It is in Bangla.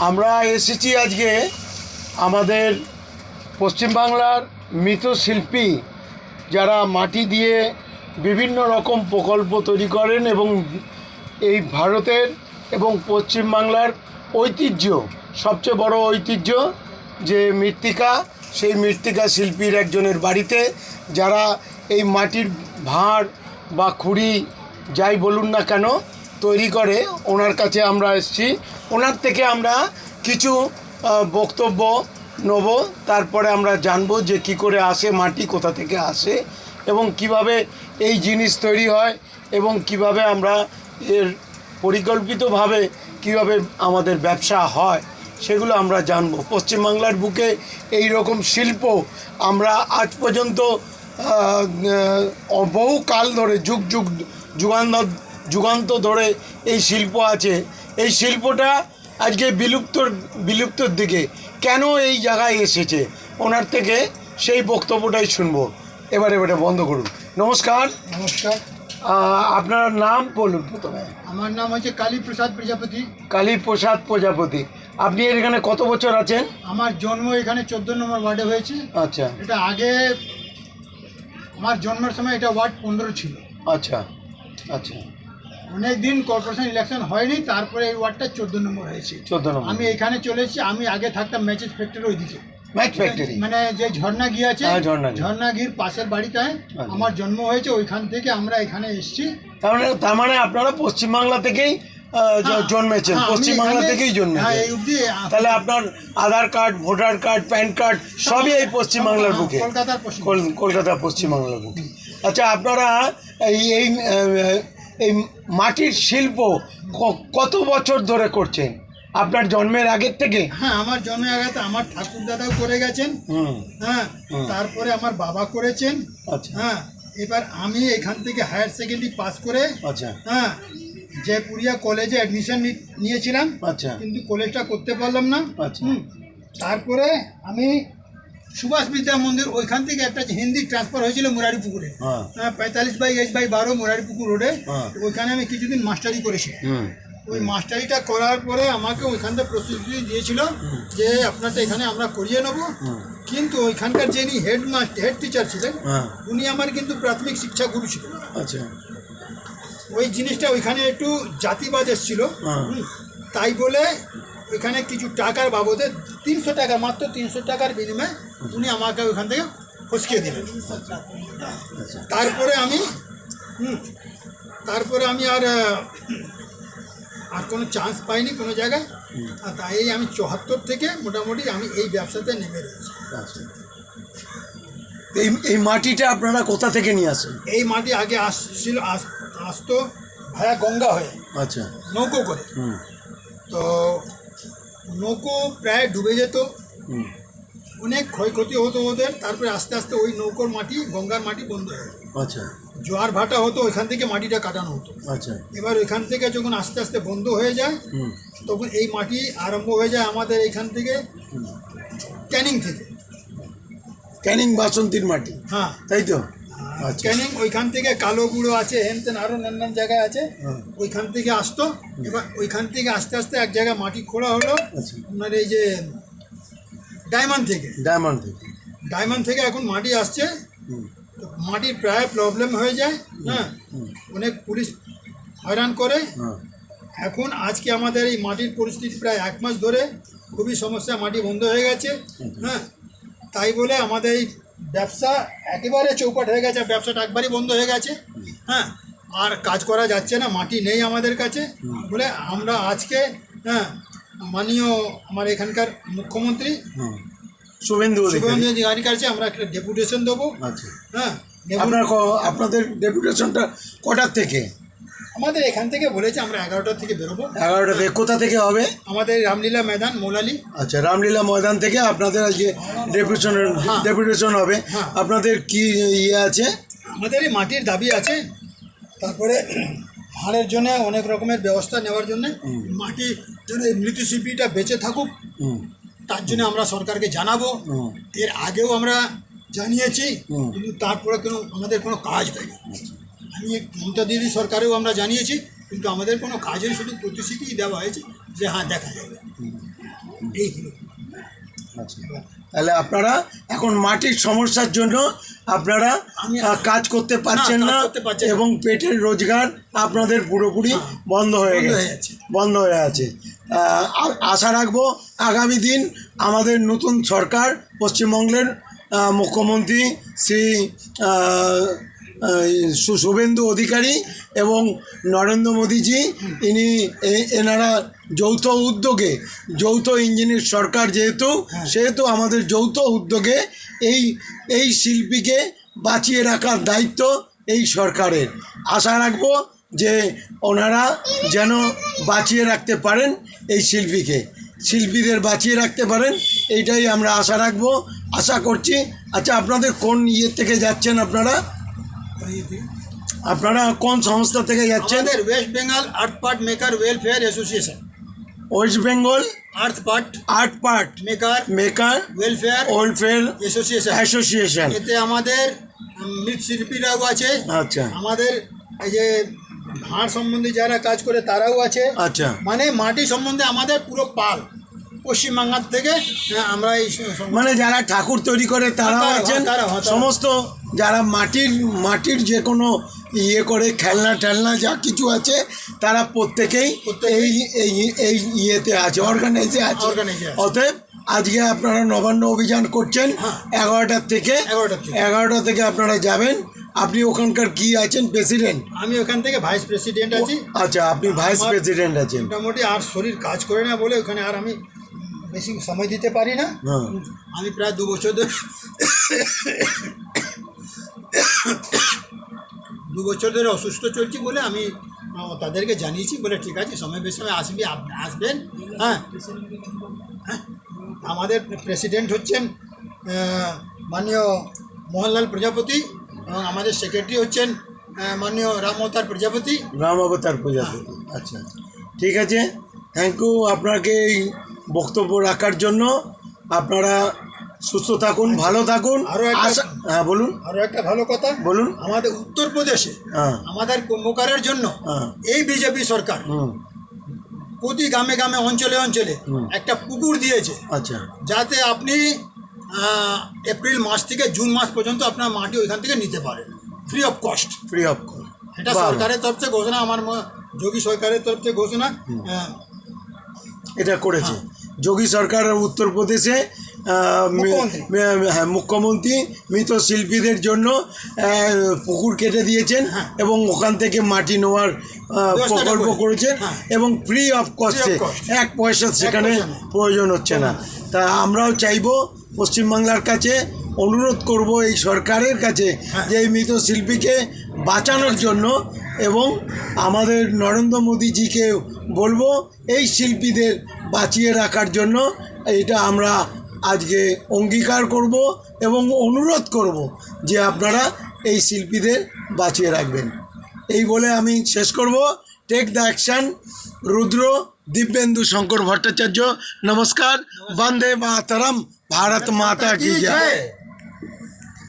আমরা এসেছি আজকে আমাদের পশ্চিমবাংলার মৃৎশিল্পী যারা মাটি দিয়ে বিভিন্ন রকম প্রকল্প তৈরি করেন এবং এই ভারতের এবং পশ্চিমবাংলার ঐতিহ্য, সবচেয়ে বড় ঐতিহ্য যে মৃত্তিকা, সেই মৃত্তিকা শিল্পীর একজনের বাড়িতে যারা এই মাটির ভাঁড় বা খুঁড়ি যাই বলুন না কেন তৈরি করে, ওনার কাছে আমরা এসেছি। ওনার থেকে আমরা কিছু বক্তব্য নেব, তারপরে আমরা জানবো যে কি করে আসে মাটি, কোথা থেকে আসে এবং কিভাবে এই জিনিস তৈরি হয় এবং কিভাবে আমরা এর পরিকল্পিতভাবে কিভাবে আমাদের ব্যবসা হয় সেগুলো আমরা জানবো। পশ্চিমবাংলার বুকে এই রকম শিল্প আমরা আজ পর্যন্ত বহু কাল ধরে যুগান্ত ধরে এই শিল্প আছে। এই শিল্পটা আজকে বিলুপ্তর দিকে কেন এই জায়গায় এসেছে, ওনার থেকে সেই বক্তব্যটাই শুনবো। এবারে বন্ধ করুন। নমস্কার। নমস্কার। আপনার নাম বলুন প্রথমে। আমার নাম হচ্ছে কালীপ্রসাদ প্রজাপতি। কালীপ্রসাদ প্রজাপতি। আপনি এখানে কত বছর আছেন? আমার জন্ম এখানে 14 নম্বর ওয়ার্ডে হয়েছে। আচ্ছা। এটা আগে আমার জন্মের সময় এটা ওয়ার্ড 15 ছিল। আচ্ছা আচ্ছা। অনেক দিন কর্পোরেশন ইলেকশন হয়নি, তারপরে এই ওয়ার্ডটা 14 নম্বর হয়েছে। 14 নম্বর। আমি এখানে চলে এসেছি। আমি আগে থাকতাম ম্যাচেস ফ্যাক্টরি ওইদিকে। ম্যাচ ফ্যাক্টরি মানে যে ঝর্ণা ঘি আছে, ঝর্ণাঘির পাশের বাড়িটায় আমার জন্ম হয়েছে। ওইখান থেকে আমরা এখানে এসেছি। তার মানে আপনারা পশ্চিমবাংলা থেকেই জন্মেছেন? পশ্চিমবাংলা থেকেই জন্মেছেন। তাহলে আপনার Aadhaar card, voter card, PAN card সবই এই পশ্চিমবাংলার বুকে, কলকাতা পশ্চিমবাংলার বুকে। আচ্ছা, আপনারা এই মাটির শিল্প কত বছর ধরে করছেন? আপনার জন্মের আগের থেকে? হ্যাঁ, আমার জন্মের আগে তো আমার ঠাকুর দাদাও করে গেছেন। হ্যাঁ, তারপরে আমার বাবা করেছেন। আচ্ছা। হ্যাঁ, এবার আমি এখান থেকে হায়ার সেকেন্ডারি পাস করে, আচ্ছা, হ্যাঁ, জয়পুরিয়া কলেজে অ্যাডমিশন নিয়েছিলাম। আচ্ছা। কিন্তু কলেজটা করতে পারলাম না। আচ্ছা। তারপরে আমি সুভাষ বিদ্যা মন্দির, ওইখান থেকে একটা হিন্দি ট্রান্সফার হয়েছিল মুরারিপুকুরে। হ্যাঁ, 45/H/12 মুরারিপুকুর রোডে। ওইখানে আমি কিছুদিন মাস্টারি করেছি। ওই মাস্টারিটা করার পরে আমাকে ওইখান থেকে প্রস্তুতি দিয়েছিল যে আপনারটা এখানে আমরা করিয়ে নেবো। কিন্তু ওইখানকার যিনি হেড টিচার ছিলেন, উনি আমার কিন্তু প্রাথমিক শিক্ষা গুরু ছিলেন। আচ্ছা। ওই জিনিসটা ওইখানে একটু জাতিবাদ এসেছিল। তাই বলে ওইখানে কিছু টাকার বাবদে 300 টাকা, মাত্র 300 টাকার বিনিময়ে উনি আমাকে ওইখান থেকে ফসকিয়ে দিলেন। তারপরে আমি আর কোনো চান্স পাইনি কোনো জায়গায়। তাই আমি 74 থেকে মোটামুটি আমি এই ব্যবসাতে নেমে রয়েছি। এই মাটিটা আপনারা কোথা থেকে নিয়ে আসেন? এই মাটি আগে আসতো ভায়া গঙ্গা হয়ে। আচ্ছা। নৌকো করে। তো নৌকো প্রায় ডুবে যেত, অনেক ক্ষয়ক্ষতি হতো ওদের। তারপরে আস্তে আস্তে ওই নৌকোর মাটি, গঙ্গার মাটি বন্ধ হয়ে গেল। আচ্ছা। জোয়ার ভাটা হতো, ওইখান থেকে মাটিটা কাটানো হতো। আচ্ছা। এবার ওইখান থেকে যখন আস্তে আস্তে বন্ধ হয়ে যায়, তখন এই মাটি আরম্ভ হয়ে যায় আমাদের এইখান থেকে, ক্যানিং থেকে। ক্যানিং বাসন্তীর মাটি? হ্যাঁ, তাই তো। ক্যানিং, ওইখান থেকে কালো গুঁড়ো আছে, হেনতেন আরও নানান জায়গায় আছে, ওইখান থেকে আসতো। এবার ওইখান থেকে আস্তে আস্তে এক জায়গায় মাটি খোঁড়া হলো আপনার এই যে ডায়মন্ড থেকে এখন মাটি আসছে। মাটির প্রায় প্রবলেম হয়ে যায়। হ্যাঁ, অনেক পুলিশ হয়রান করে। এখন আজকে আমাদের এই মাটির পরিস্থিতি প্রায় 1 মাস ধরে খুবই সমস্যা, মাটি বন্ধ হয়ে গেছে। হ্যাঁ, তাই বলে আমাদের এই ব্যবসা একেবারে চৌপাট হয়ে গেছে, ব্যবসাটা একবারই বন্ধ হয়ে গেছে। হ্যাঁ, আর কাজ করা যাচ্ছে না, মাটি নেই আমাদের কাছে বলে আমরা আজকে, হ্যাঁ, মাননীয় আমার এখানকার মুখ্যমন্ত্রী শুভেন্দু অধিকারীর কাছে আমরা একটা ডেপুটেশন দেবো। আচ্ছা। হ্যাঁ, আপনাদের ডেপুটেশনটা কটার থেকে? আমাদের এখান থেকে বলেছে আমরা 11টা থেকে বেরোবো। 11টা থেকে? কোথা থেকে হবে? আমাদের রামলীলা ময়দান, মৌলালি। আচ্ছা, রামলীলা ময়দান থেকে আপনাদের আজকে ডেপুটেশন হবে। আপনাদের কি ইয়ে আছে? আমাদের এই মাটির দাবি আছে, তারপরে ভাড়ের জন্য অনেক রকমের ব্যবস্থা নেওয়ার জন্য, মাটি যেন এই মৃৎশিল্পীটা বেঁচে থাকুক, তার জন্য আমরা সরকারকে জানাবো। এর আগেও আমরা জানিয়েছি, কিন্তু তারপরে আমাদের কোনো কাজ হয়নি। আমি মমতা দিদি সরকারেও আমরা জানিয়েছি, কিন্তু আমাদের কোনো কাজের শুধু প্রতিশ্রুতি দেওয়া হয়েছে যে হ্যাঁ দেখা যাবে। এইগুলো আচ্ছা, তাহলে আপনারা এখন মাটির সমস্যার জন্য আপনারা কাজ করতে পারছেন না কাজ করতে পারছেন না। এবং পেটের রোজগার আপনাদের পুরোপুরি বন্ধ হয়ে বন্ধ হয়ে গেছে, যাচ্ছে। বন্ধ হয়ে আছে। আশা রাখবো আগামী দিন আমাদের নতুন সরকার পশ্চিমবঙ্গের মুখ্যমন্ত্রী শ্রী শুভেন্দু অধিকারী এবং নরেন্দ্র মোদীজি এনারা যৌথ উদ্যোগে, যৌথ ইঞ্জিনের সরকার সেহেতু আমাদের যৌথ উদ্যোগে এই শিল্পীকে বাঁচিয়ে রাখার দায়িত্ব এই সরকারের। আশা রাখবো যে ওনারা যেন বাঁচিয়ে রাখতে পারেন এই শিল্পীদের বাঁচিয়ে রাখতে পারেন, এইটাই আমরা আশা রাখবো, আশা করছি। আচ্ছা, আপনাদের কোন থেকে যাচ্ছেন? আপনারা কোন সংস্থা থেকে যাচ্ছেন? আমাদের West Bengal earth part maker welfare association. West Bengal earth part maker welfare association. এতে আমাদের মৃৎশিল্পীরাও আছে, আচ্ছা আমাদের এই যে হাড় সম্বন্ধে যারা কাজ করে তারাও আছে। আচ্ছা, মানে মাটি সম্বন্ধে আমাদের পুরো পাল পশ্চিমবাংলার থেকে আমরা এই মানে যারা ঠাকুর তৈরি করে তারাও আছেন, তারাও। সমস্ত যারা মাটির যে কোনো করে খেলনা যা কিছু আছে তারা প্রত্যেকেই এই ইয়েতে আছে, অর্গানাইজে আছে। অতএব আজকে আপনারা নবান্ন অভিযান করছেন 11টা থেকে আপনারা যাবেন। আপনি ওখানকার কি আছেন? প্রেসিডেন্ট? আমি ওখান থেকে ভাইস প্রেসিডেন্ট আছি। আচ্ছা, আপনি ভাইস প্রেসিডেন্ট আছেন। মোটামুটি আর শরীর কাজ করে না বলে ওখানে আর আমি বেশি সময় দিতে পারি না। আমি প্রায় 2 বছর ধরে 2 বছর ধরে অসুস্থ চলছি বলে আমি তাদেরকে জানিয়েছি, বলে ঠিক আছে সময় বেশি সময় আসবেন। হ্যাঁ, আমাদের প্রেসিডেন্ট হচ্ছেন মাননীয় মোহনলাল প্রজাপতি এবং আমাদের সেক্রেটারি হচ্ছেন মাননীয় রাম অবতার প্রজাপতি। আচ্ছা, ঠিক আছে, থ্যাংক ইউ আপনাকে এই বক্তব্য রাখার জন্য। আপনারা সুস্থ থাকুন, ভালো থাকুন। হ্যাঁ বলুন। আরও একটা ভালো কথা বলুন। আমাদের উত্তরপ্রদেশে আমাদের কুম্ভকারের জন্য এই বিজেপি সরকার প্রতি গ্রামে অঞ্চলে একটা পুকুর দিয়েছে। আচ্ছা, যাতে আপনি এপ্রিল মাস থেকে জুন মাস পর্যন্ত আপনার মাটি ওইখান থেকে নিতে পারেন ফ্রি অফ কস্ট। এটা সরকারের তরফ থেকে ঘোষণা, আমার যোগী সরকারের তরফ থেকে ঘোষণা এটা করেছে যোগী সরকার। উত্তরপ্রদেশে মুখ্যমন্ত্রী মৃত শিল্পীদের জন্য পুকুর কেটে দিয়েছেন এবং ওখান থেকে মাটি নেওয়ার প্রকল্প করেছেন এবং ফ্রি অফ কস্টে, 1 পয়সা সেখানে প্রয়োজন হচ্ছে না। তা আমরাও চাইবো, পশ্চিমবাংলার কাছে অনুরোধ করব এই সরকারের কাছে যে এই মৃত শিল্পীকে বাঁচানোর জন্য, এবং আমাদের নরেন্দ্র মোদীজিকে বলবো এই শিল্পীদের বাঁচিয়ে রাখার জন্য। এটা আমরা আজকে অঙ্গীকার করব এবং অনুরোধ করব যে আপনারা এই শিল্পীদের বাঁচিয়ে রাখবেন। এই বলে আমি শেষ করব। Take the action. Rudra Dibyendu Shankar Bhattacharya. নমস্কার। বন্দে মাতরম। भारत माता की जय।